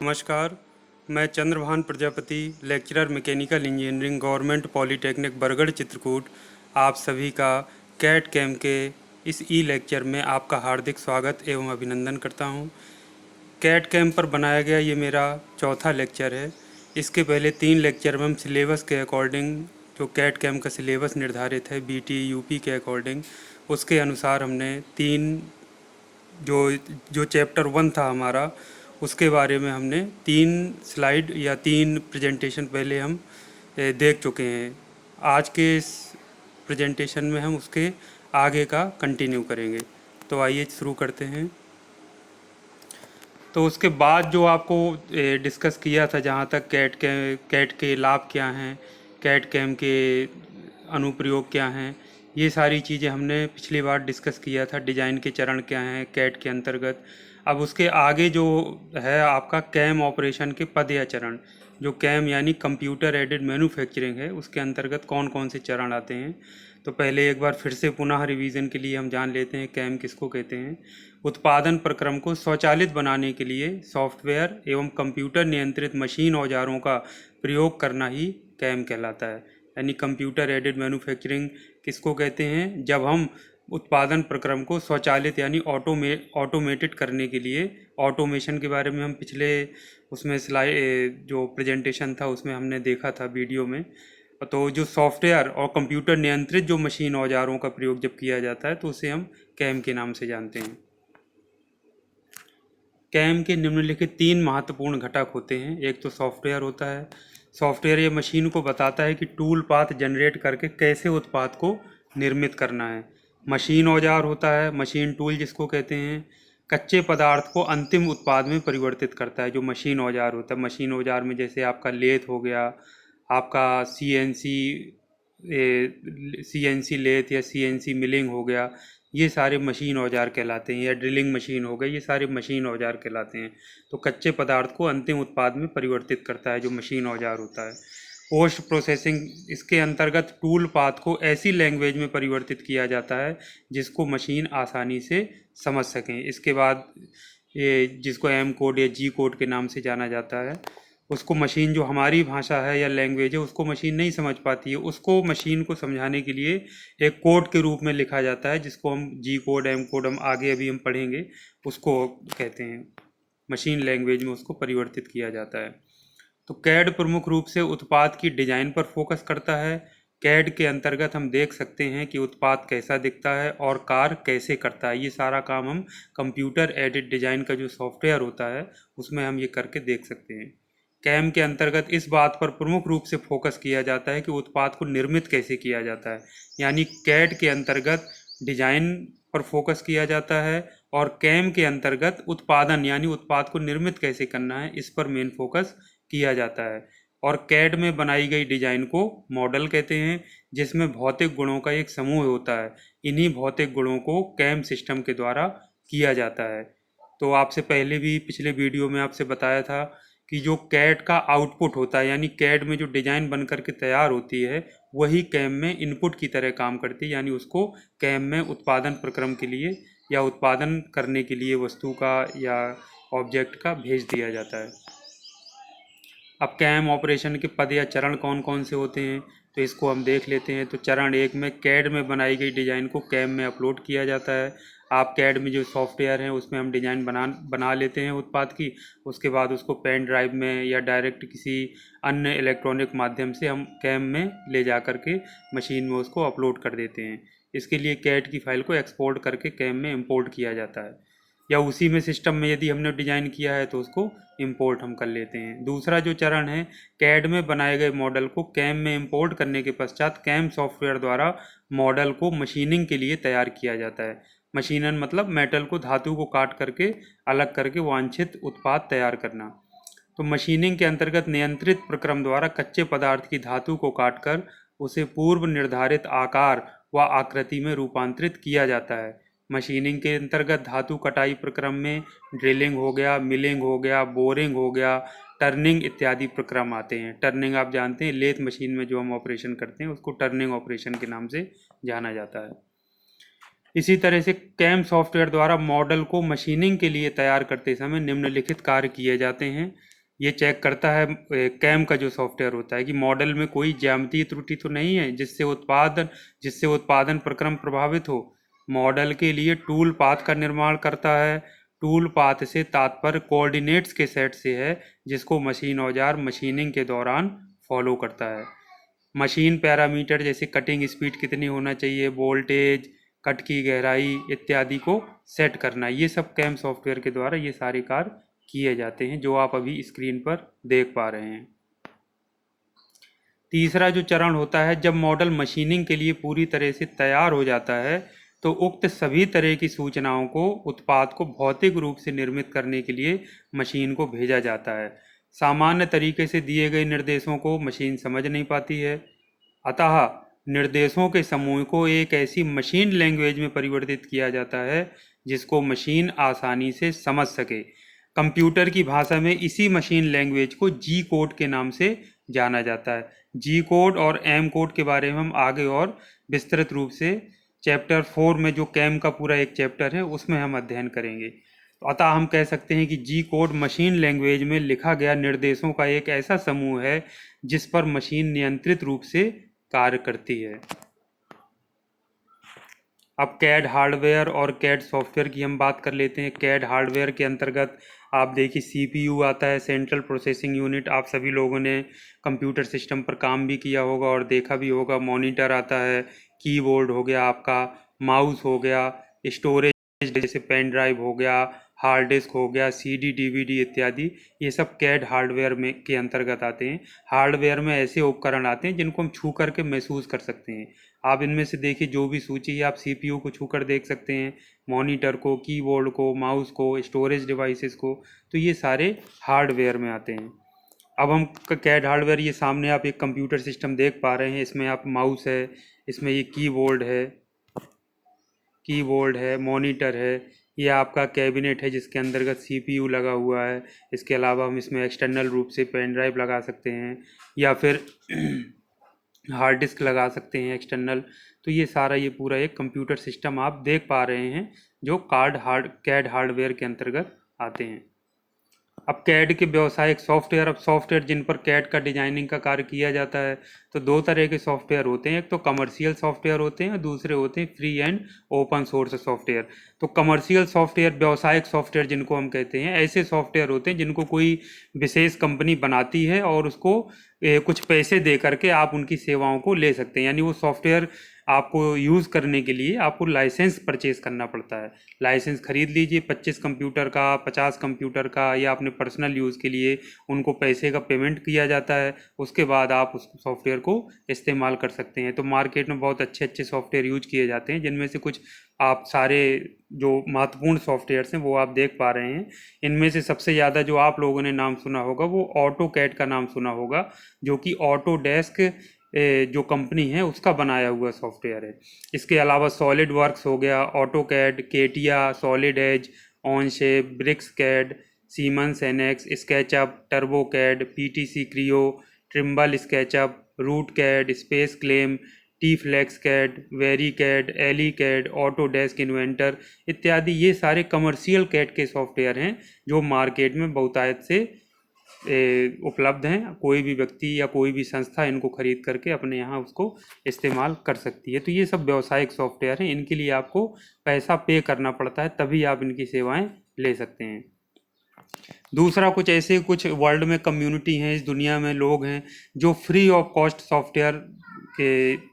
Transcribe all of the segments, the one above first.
नमस्कार। मैं Chandrabhan Prajapati, lecturer mechanical engineering, government polytechnic Bargarh Chitrakoot, आप सभी का कैट कैम के इस ई लेक्चर में आपका हार्दिक स्वागत एवं अभिनंदन करता हूं। कैट कैम पर बनाया गया ये मेरा चौथा लेक्चर है। इसके पहले 3 लेक्चर में हम सिलेबस के अकॉर्डिंग, जो कैट कैम का सिलेबस निर्धारित है बीटी यूपी के अकॉर्डिंग, उसके अनुसार हमने 3 जो जो चैप्टर 1 था हमारा, उसके बारे में हमने 3 स्लाइड या 3 प्रेजेंटेशन पहले हम देख चुके हैं। आज के इस प्रेजेंटेशन में हम उसके आगे का कंटिन्यू करेंगे। तो आइए शुरू करते हैं। तो उसके बाद जो आपको डिस्कस किया था, जहाँ तक कैट के लाभ क्या हैं, कैट कैम के अनुप्रयोग क्या हैं, ये सारी चीज़ें हमने पिछली बार डिस्कस किया था। डिज़ाइन के चरण क्या हैं कैट के अंतर्गत। अब उसके आगे जो है आपका कैम ऑपरेशन के पद या चरण, जो कैम यानी कंप्यूटर एडेड मैन्युफैक्चरिंग है, उसके अंतर्गत कौन कौन से चरण आते हैं। तो पहले एक बार फिर से पुनः रिवीजन के लिए हम जान लेते हैं कैम किसको कहते हैं। उत्पादन प्रक्रम को स्वचालित बनाने के लिए सॉफ्टवेयर एवं कंप्यूटर नियंत्रित मशीन औजारों का प्रयोग करना ही कैम कहलाता है। यानी कंप्यूटर एडेड मैन्युफैक्चरिंग किसको कहते हैं, जब हम उत्पादन प्रक्रम को स्वचालित यानी ऑटोमेटेड करने के लिए, ऑटोमेशन के बारे में हम पिछले उसमें स्लाइड जो प्रेजेंटेशन था उसमें हमने देखा था वीडियो में। तो जो सॉफ्टवेयर और कंप्यूटर नियंत्रित जो मशीन औजारों का प्रयोग जब किया जाता है तो उसे हम कैम के नाम से जानते हैं। कैम के निम्नलिखित 3 महत्वपूर्ण घटक होते हैं। एक तो सॉफ्टवेयर होता है। सॉफ्टवेयर ये मशीन को बताता है कि टूल पाथ जनरेट करके कैसे उत्पाद को निर्मित करना है। मशीन औजार होता है, मशीन टूल जिसको कहते हैं, कच्चे पदार्थ को अंतिम उत्पाद में परिवर्तित करता है, जो मशीन औजार होता है। मशीन औजार में जैसे आपका लेथ हो गया, आपका सीएनसी लेथ या सीएनसी मिलिंग हो गया, ये सारे मशीन औजार कहलाते हैं। या ड्रिलिंग मशीन हो गई, ये सारे मशीन औजार कहलाते हैं। तो कच्चे पदार्थ को अंतिम उत्पाद में परिवर्तित करता है जो मशीन औजार होता है। पोस्ट प्रोसेसिंग, इसके अंतर्गत टूल पाथ को ऐसी लैंग्वेज में परिवर्तित किया जाता है जिसको मशीन आसानी से समझ सकें। इसके बाद ये जिसको एम कोड या जी कोड के नाम से जाना जाता है, उसको मशीन, जो हमारी भाषा है या लैंग्वेज है, उसको मशीन नहीं समझ पाती है। उसको मशीन को समझाने के लिए एक कोड के रूप में लिखा जाता है, जिसको हम जी कोड एम कोड हम आगे अभी हम पढ़ेंगे, उसको कहते हैं। मशीन लैंग्वेज में उसको परिवर्तित किया जाता है। तो कैड प्रमुख रूप से उत्पाद की डिजाइन पर फोकस करता है। कैड के अंतर्गत हम देख सकते हैं कि उत्पाद कैसा दिखता है और कार्य कैसे करता है। ये सारा काम हम कंप्यूटर एडेड डिजाइन का जो सॉफ्टवेयर होता है उसमें हम ये करके देख सकते हैं। कैम के अंतर्गत इस बात पर प्रमुख रूप से फोकस किया जाता है कि उत्पाद को निर्मित कैसे किया जाता है। यानी कैड के अंतर्गत डिजाइन पर फोकस किया जाता है और कैम के अंतर्गत उत्पादन यानी उत्पाद को निर्मित कैसे करना है, इस पर मेन फोकस किया जाता है। और कैड में बनाई गई डिजाइन को मॉडल कहते हैं, जिसमें भौतिक गुणों का एक समूह होता है। इन्हीं भौतिक गुणों को कैम सिस्टम के द्वारा किया जाता है। तो आपसे पहले भी पिछले वीडियो में आपसे बताया था कि जो कैड का आउटपुट होता है, यानी कैड में जो डिजाइन बन करके तैयार होती है, वही कैम में इनपुट की तरह काम करती है। यानी उसको कैम में उत्पादन प्रक्रम के लिए या उत्पादन करने के लिए वस्तु का या ऑब्जेक्ट का भेज दिया जाता है। अब कैम ऑपरेशन के पद या चरण कौन कौन से होते हैं, तो इसको हम देख लेते हैं। तो चरण 1 में कैड में बनाई गई डिज़ाइन को कैम में अपलोड किया जाता है। आप कैड में जो सॉफ्टवेयर है उसमें हम डिज़ाइन बना लेते हैं उत्पाद की। उसके बाद उसको पेन ड्राइव में या डायरेक्ट किसी अन्य इलेक्ट्रॉनिक माध्यम से हम कैम में ले जा कर के मशीन में उसको अपलोड कर देते हैं। इसके लिए कैड की फाइल को एक्सपोर्ट करके कैम में इंपोर्ट किया जाता है, या उसी में सिस्टम में यदि हमने डिजाइन किया है तो उसको इंपोर्ट हम कर लेते हैं। दूसरा जो चरण है, कैड में बनाए गए मॉडल को कैम में इंपोर्ट करने के पश्चात कैम सॉफ्टवेयर द्वारा मॉडल को मशीनिंग के लिए तैयार किया जाता है। मशीनन मतलब मेटल को, धातु को काट करके अलग करके वांछित उत्पाद तैयार करना। तो मशीनिंग के अंतर्गत नियंत्रित प्रक्रम द्वारा कच्चे पदार्थ की धातु को काटकर उसे पूर्व निर्धारित आकार व आकृति में रूपांतरित किया जाता है। मशीनिंग के अंतर्गत धातु कटाई प्रक्रम में ड्रिलिंग हो गया, मिलिंग हो गया, बोरिंग हो गया, टर्निंग इत्यादि प्रक्रम आते हैं। टर्निंग आप जानते हैं, लेथ मशीन में जो हम ऑपरेशन करते हैं उसको टर्निंग ऑपरेशन के नाम से जाना जाता है। इसी तरह से कैम सॉफ्टवेयर द्वारा मॉडल को मशीनिंग के लिए तैयार करते समय निम्नलिखित कार्य किए जाते हैं। ये चेक करता है कैम का जो सॉफ्टवेयर होता है कि मॉडल में कोई ज्यामितीय त्रुटि तो नहीं है जिससे उत्पादन प्रक्रम प्रभावित हो। मॉडल के लिए टूल पाथ का निर्माण करता है। टूल पाथ से तात्पर्य कोऑर्डिनेट्स के सेट से है जिसको मशीन औजार मशीनिंग के दौरान फॉलो करता है। मशीन पैरामीटर जैसे कटिंग स्पीड कितनी होना चाहिए, वोल्टेज, कट की गहराई इत्यादि को सेट करना, ये सब कैम सॉफ्टवेयर के द्वारा ये सारे कार्य किए जाते हैं जो आप अभी स्क्रीन पर देख पा रहे हैं। तीसरा जो चरण होता है, जब मॉडल मशीनिंग के लिए पूरी तरह से तैयार हो जाता है तो उक्त सभी तरह की सूचनाओं को उत्पाद को भौतिक रूप से निर्मित करने के लिए मशीन को भेजा जाता है। सामान्य तरीके से दिए गए निर्देशों को मशीन समझ नहीं पाती है, अतः निर्देशों के समूह को एक ऐसी मशीन लैंग्वेज में परिवर्तित किया जाता है जिसको मशीन आसानी से समझ सके। कंप्यूटर की भाषा में इसी मशीन लैंग्वेज को जी कोड के नाम से जाना जाता है। जी कोड और एम कोड के बारे में हम आगे और विस्तृत रूप से चैप्टर 4 में जो कैम का पूरा एक चैप्टर है उसमें हम अध्ययन करेंगे। तो अतः हम कह सकते हैं कि जी कोड मशीन लैंग्वेज में लिखा गया निर्देशों का एक ऐसा समूह है जिस पर मशीन नियंत्रित रूप से कार्य करती है। अब कैड हार्डवेयर और कैड सॉफ्टवेयर की हम बात कर लेते हैं। कैड हार्डवेयर के अंतर्गत आप देखिए सीपीयू आता है, सेंट्रल प्रोसेसिंग यूनिट। आप सभी लोगों ने कंप्यूटर सिस्टम पर काम भी किया होगा और देखा भी होगा। मॉनिटर आता है, कीबोर्ड हो गया आपका, माउस हो गया, स्टोरेज जैसे पेन ड्राइव हो गया, हार्ड डिस्क हो गया, सीडी डीवीडी इत्यादि, ये सब कैड हार्डवेयर में के अंतर्गत आते हैं। हार्डवेयर में ऐसे उपकरण आते हैं जिनको हम छू करके महसूस कर सकते हैं। आप इनमें से देखिए जो भी सूची है, आप सीपीयू को छू कर देख सकते हैं, मॉनिटर को, कीबोर्ड को, माउस को, स्टोरेज डिवाइसेस को, तो ये सारे हार्डवेयर में आते हैं। अब हम कैड हार्डवेयर, ये सामने आप एक कंप्यूटर सिस्टम देख पा रहे हैं। इसमें आप माउस है, इसमें ये कीबोर्ड है, मॉनिटर है, ये आपका कैबिनेट है जिसके अंतर्गत सीपीयू लगा हुआ है। इसके अलावा हम इसमें एक्सटर्नल रूप से पेन ड्राइव लगा सकते हैं या फिर हार्ड डिस्क लगा सकते हैं एक्सटर्नल। तो ये सारा ये पूरा एक कंप्यूटर सिस्टम आप देख पा रहे हैं जो कैड हार्डवेयर के अंतर्गत आते हैं। अब कैड के व्यवसायिक सॉफ्टवेयर, अब सॉफ्टवेयर जिन पर कैड का डिजाइनिंग का कार्य किया जाता है, तो दो तरह के सॉफ्टवेयर होते हैं। एक तो कमर्शियल सॉफ्टवेयर होते हैं और दूसरे होते हैं free and open source software. तो कमर्शियल सॉफ्टवेयर, व्यवसायिक सॉफ्टवेयर जिनको हम कहते हैं, ऐसे सॉफ्टवेयर होते हैं जिनको कोई विशेष कंपनी बनाती है और उसको कुछ पैसे दे करके आप उनकी सेवाओं को ले सकते हैं। यानी वो सॉफ्टवेयर आपको यूज़ करने के लिए आपको लाइसेंस परचेज करना पड़ता है। लाइसेंस खरीद लीजिए 25 कंप्यूटर का, 50 कंप्यूटर का, या अपने पर्सनल यूज़ के लिए उनको पैसे का पेमेंट किया जाता है। उसके बाद आप उस सॉफ्टवेयर को इस्तेमाल कर सकते हैं। तो मार्केट में बहुत अच्छे अच्छे सॉफ्टवेयर यूज किए जाते हैं, जिनमें से कुछ आप सारे जो महत्वपूर्ण सॉफ्टवेयर्स हैं वो आप देख पा रहे हैं। इनमें से सबसे ज़्यादा जो आप लोगों ने नाम सुना होगा वो ऑटो कैड का नाम सुना होगा, जो कि ऑटोडेस्क जो कंपनी है उसका बनाया हुआ सॉफ्टवेयर है। इसके अलावा सॉलिड वर्क्स हो गया, AutoCAD, CATIA, Solid Edge, Onshape, BricsCAD, Siemens NX, SketchUp, TurboCAD, PTC Creo, Trimble SketchUp, root CAD, SpaceClaim, T Flex CAD, VariCAD, Ally CAD, Autodesk Inventor इत्यादि, ये सारे commercial CAD के software हैं जो market में बहुतायत से उपलब्ध हैं। कोई भी व्यक्ति या कोई भी संस्था इनको खरीद करके अपने यहाँ उसको इस्तेमाल कर सकती है। तो ये सब व्यावसायिक सॉफ्टवेयर हैं, इनके लिए आपको पैसा पे करना पड़ता है, तभी आप इनकी सेवाएं ले सकते हैं। दूसरा, कुछ वर्ल्ड में कम्युनिटी हैं, इस दुनिया में लोग हैं जो फ्री ऑफ कॉस्ट सॉफ्टवेयर के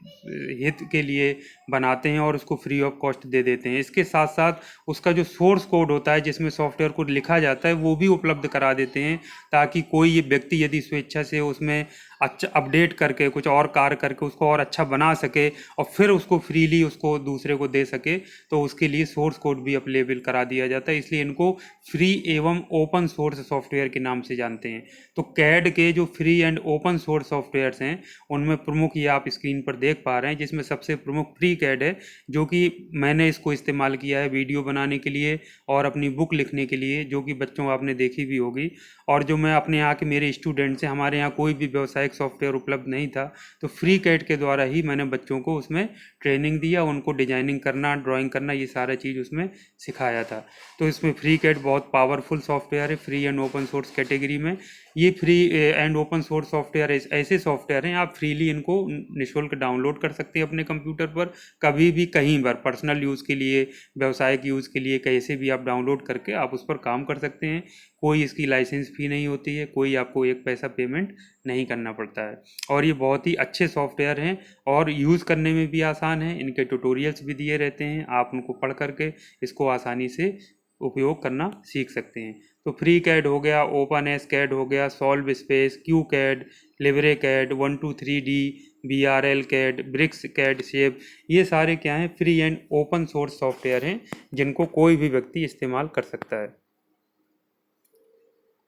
हित के लिए बनाते हैं और उसको फ्री ऑफ कॉस्ट दे देते हैं। इसके साथ साथ उसका जो सोर्स कोड होता है जिसमें सॉफ्टवेयर को लिखा जाता है वो भी उपलब्ध करा देते हैं, ताकि कोई ये व्यक्ति यदि स्वेच्छा से उसमें अच्छा अपडेट करके कुछ और कार्य करके उसको और अच्छा बना सके और फिर उसको फ्रीली उसको दूसरे को दे सके, तो उसके लिए सोर्स कोड भी अवेलेबल करा दिया जाता है। इसलिए इनको फ्री एवं ओपन सोर्स सॉफ्टवेयर के नाम से जानते हैं। तो कैड के जो free and open source softwares हैं उनमें प्रमुख ये आप स्क्रीन पर देख देख पा रहे हैं, जिसमें सबसे प्रमुख FreeCAD है, जो कि मैंने इसको इस्तेमाल किया है वीडियो बनाने के लिए और अपनी बुक लिखने के लिए, जो कि बच्चों आपने देखी भी होगी। और जो मैं अपने यहाँ के मेरे स्टूडेंट्स हैं, हमारे यहाँ कोई भी व्यावसायिक सॉफ्टवेयर उपलब्ध नहीं था, तो FreeCAD के द्वारा ही मैंने बच्चों को उसमें ट्रेनिंग दिया, उनको डिजाइनिंग करना, ड्राइंग करना, ये सारा चीज़ उसमें सिखाया था। तो इसमें FreeCAD बहुत पावरफुल सॉफ्टवेयर है, free and open source category में। ये free and open source software ऐसे सॉफ्टवेयर हैं, आप फ्रीली इनको निःशुल्क डाउनलोड कर सकते हैं अपने कंप्यूटर पर, कभी भी कहीं पर, पर्सनल यूज़ के लिए, व्यावसायिक यूज़ के लिए, कैसे भी आप डाउनलोड करके आप उस पर काम कर सकते हैं। कोई इसकी लाइसेंस फी नहीं होती है, कोई आपको एक पैसा पेमेंट नहीं करना पड़ता है। और ये बहुत ही अच्छे सॉफ्टवेयर हैं और यूज़ करने में भी आसान है। इनके ट्यूटोरियल्स भी दिए रहते हैं, आप उनको पढ़ करके इसको आसानी से उपयोग करना सीख सकते हैं। तो FreeCAD हो गया, OpenSCAD हो गया, solve space, QCAD, LibreCAD, 123D, BRL CAD, BricsCAD, shape, ये सारे क्या हैं, free and open source software हैं, जिनको कोई भी व्यक्ति इस्तेमाल कर सकता है।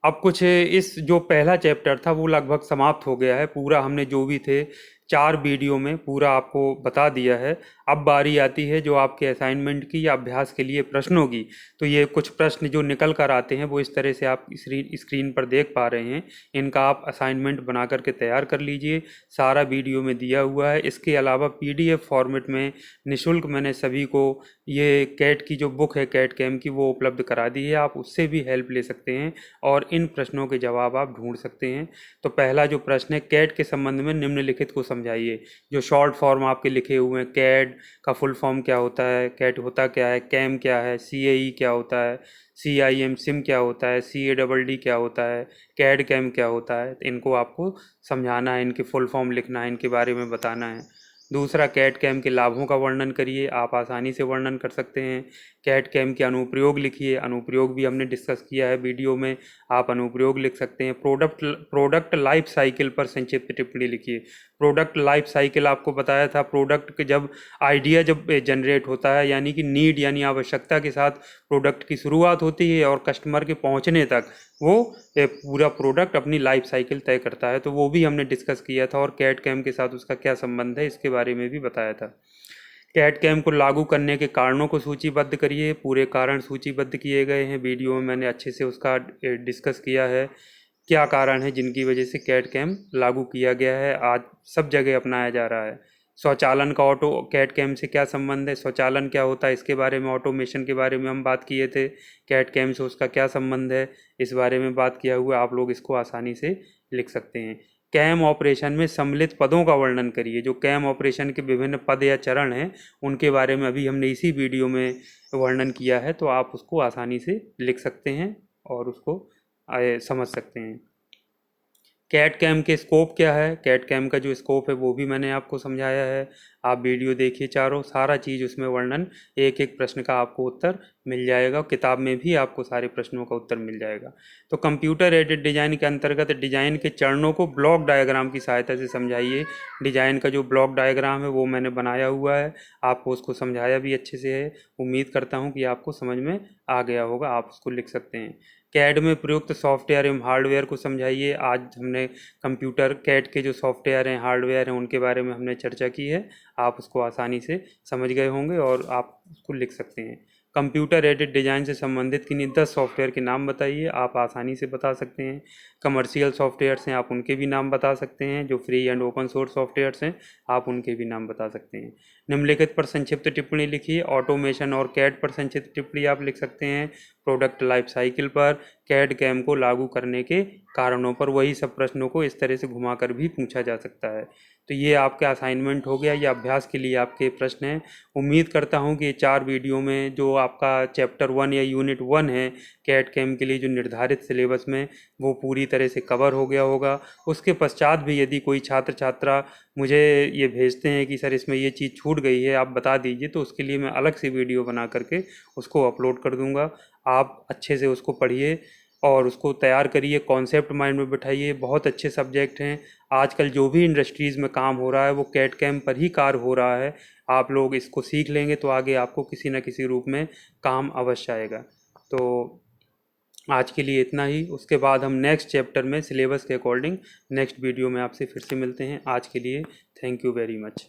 अब कुछ इस जो पहला चैप्टर था वो लगभग समाप्त हो गया है, पूरा हमने जो भी थे 4 वीडियो में पूरा आपको बता दिया है। अब बारी आती है जो आपके असाइनमेंट की या अभ्यास के लिए प्रश्नों की। तो ये कुछ प्रश्न जो निकल कर आते हैं वो इस तरह से आप स्क्रीन पर देख पा रहे हैं। इनका आप असाइनमेंट बना करके तैयार कर लीजिए, सारा वीडियो में दिया हुआ है। इसके अलावा PDF फॉर्मेट में निःशुल्क मैंने सभी को ये कैट की जो बुक है कैट कैम की, वो उपलब्ध करा दी है, आप उससे भी हेल्प ले सकते हैं और इन प्रश्नों के जवाब आप ढूंढ सकते हैं। तो पहला जो प्रश्न है, कैट के संबंध में निम्नलिखित को समझाइए। जो शॉर्ट फॉर्म आपके लिखे हुए हैं, कैट का फुल फॉर्म क्या होता है, कैट होता क्या है, कैम क्या है, CAE क्या होता है, CIM सिम क्या होता है, CADD क्या होता है, कैड कैम क्या होता है, इनको आपको समझाना है, इनके फुल फॉर्म लिखना है, इनके बारे में बताना है। दूसरा, कैट कैम के लाभों का वर्णन करिए, आप आसानी से वर्णन कर सकते हैं। कैट कैम के अनुप्रयोग लिखिए, अनुप्रयोग भी हमने डिस्कस किया है वीडियो में, आप अनुप्रयोग लिख सकते हैं। प्रोडक्ट लाइफ साइकिल पर संक्षिप्त टिप्पणी लिखिए। प्रोडक्ट लाइफ साइकिल आपको बताया था, प्रोडक्ट के जब आइडिया जब जनरेट होता है, यानी कि नीड यानी आवश्यकता के साथ प्रोडक्ट की शुरुआत होती है और कस्टमर के पहुंचने तक वो पूरा प्रोडक्ट अपनी लाइफ साइकिल तय करता है, तो वो भी हमने डिस्कस किया था। और कैट कैम के साथ उसका क्या संबंध है, इसके बारे में भी बताया था। कैट कैम को लागू करने के कारणों को सूचीबद्ध करिए, पूरे कारण सूचीबद्ध किए गए हैं, वीडियो में मैंने अच्छे से उसका डिस्कस किया है। क्या कारण है जिनकी वजह से कैट कैम लागू किया गया है, आज सब जगह अपनाया जा रहा है। स्वचालन का ऑटो कैट कैम से क्या संबंध है, स्वचालन क्या होता है, इसके बारे में, ऑटोमेशन के बारे में हम बात किए थे। कैट कैम से उसका क्या संबंध है, इस बारे में बात किया हुआ, आप लोग इसको आसानी से लिख सकते हैं। कैम ऑपरेशन में सम्मिलित पदों का वर्णन करिए। जो कैम ऑपरेशन के विभिन्न पद या चरण हैं, उनके बारे में अभी हमने इसी वीडियो में वर्णन किया है, तो आप उसको आसानी से लिख सकते हैं और उसको समझ सकते हैं। कैट कैम के स्कोप क्या है, कैट कैम का जो स्कोप है वो भी मैंने आपको समझाया है। आप वीडियो देखिए चारों, सारा चीज़ उसमें वर्णन, एक एक प्रश्न का आपको उत्तर मिल जाएगा। किताब में भी आपको सारे प्रश्नों का उत्तर मिल जाएगा। तो कंप्यूटर एडेड डिजाइन के अंतर्गत डिजाइन के चरणों को ब्लॉक डायग्राम की सहायता से समझाइए। डिजाइन का जो ब्लॉक डायग्राम है वो मैंने बनाया हुआ है, आपको उसको समझाया भी अच्छे से है। उम्मीद करता हूँ कि आपको समझ में आ गया होगा, आप उसको लिख सकते हैं। कैड में प्रयुक्त सॉफ्टवेयर एवं हार्डवेयर को समझाइए। आज हमने कंप्यूटर कैड के जो सॉफ्टवेयर हैं, हार्डवेयर हैं, उनके बारे में हमने चर्चा की है, आप उसको आसानी से समझ गए होंगे और आप उसको लिख सकते हैं। कंप्यूटर एडेड डिज़ाइन से संबंधित किन्हीं 10 सॉफ्टवेयर के नाम बताइए, आप आसानी से बता सकते हैं। कमर्शियल सॉफ्टवेयर्स हैं, आप उनके भी नाम बता सकते हैं। जो free and open source softwares हैं, आप उनके भी नाम बता सकते हैं। निम्नलिखित पर संक्षिप्त टिप्पणी लिखिए। ऑटोमेशन और कैड पर संक्षिप्त टिप्पणी आप लिख सकते हैं। प्रोडक्ट लाइफ साइकिल पर, कैड कैम को लागू करने के कारणों पर, वही सब प्रश्नों को इस तरह से घुमाकर भी पूछा जा सकता है। तो ये आपका असाइनमेंट हो गया, या अभ्यास के लिए आपके प्रश्न हैं। उम्मीद करता हूँ कि ये 4 वीडियो में जो आपका चैप्टर 1 या यूनिट 1 है कैट कैम के लिए जो निर्धारित सिलेबस में, वो पूरी तरह से कवर हो गया होगा। उसके पश्चात भी यदि कोई छात्र छात्रा मुझे ये भेजते हैं कि सर इसमें ये चीज़ छूट गई है, आप बता दीजिए, तो उसके लिए मैं अलग से वीडियो बना करके उसको अपलोड कर दूँगा। आप अच्छे से उसको पढ़िए और उसको तैयार करिए, कॉन्सेप्ट माइंड में बिठाइए। बहुत अच्छे सब्जेक्ट हैं। आजकल जो भी इंडस्ट्रीज़ में काम हो रहा है वो कैट कैम पर ही कार्य हो रहा है। आप लोग इसको सीख लेंगे तो आगे आपको किसी न किसी रूप में काम अवश्य आएगा। तो आज के लिए इतना ही। उसके बाद हम नेक्स्ट चैप्टर में सिलेबस के अकॉर्डिंग नेक्स्ट वीडियो में आपसे फिर से मिलते हैं। आज के लिए थैंक यू वेरी मच।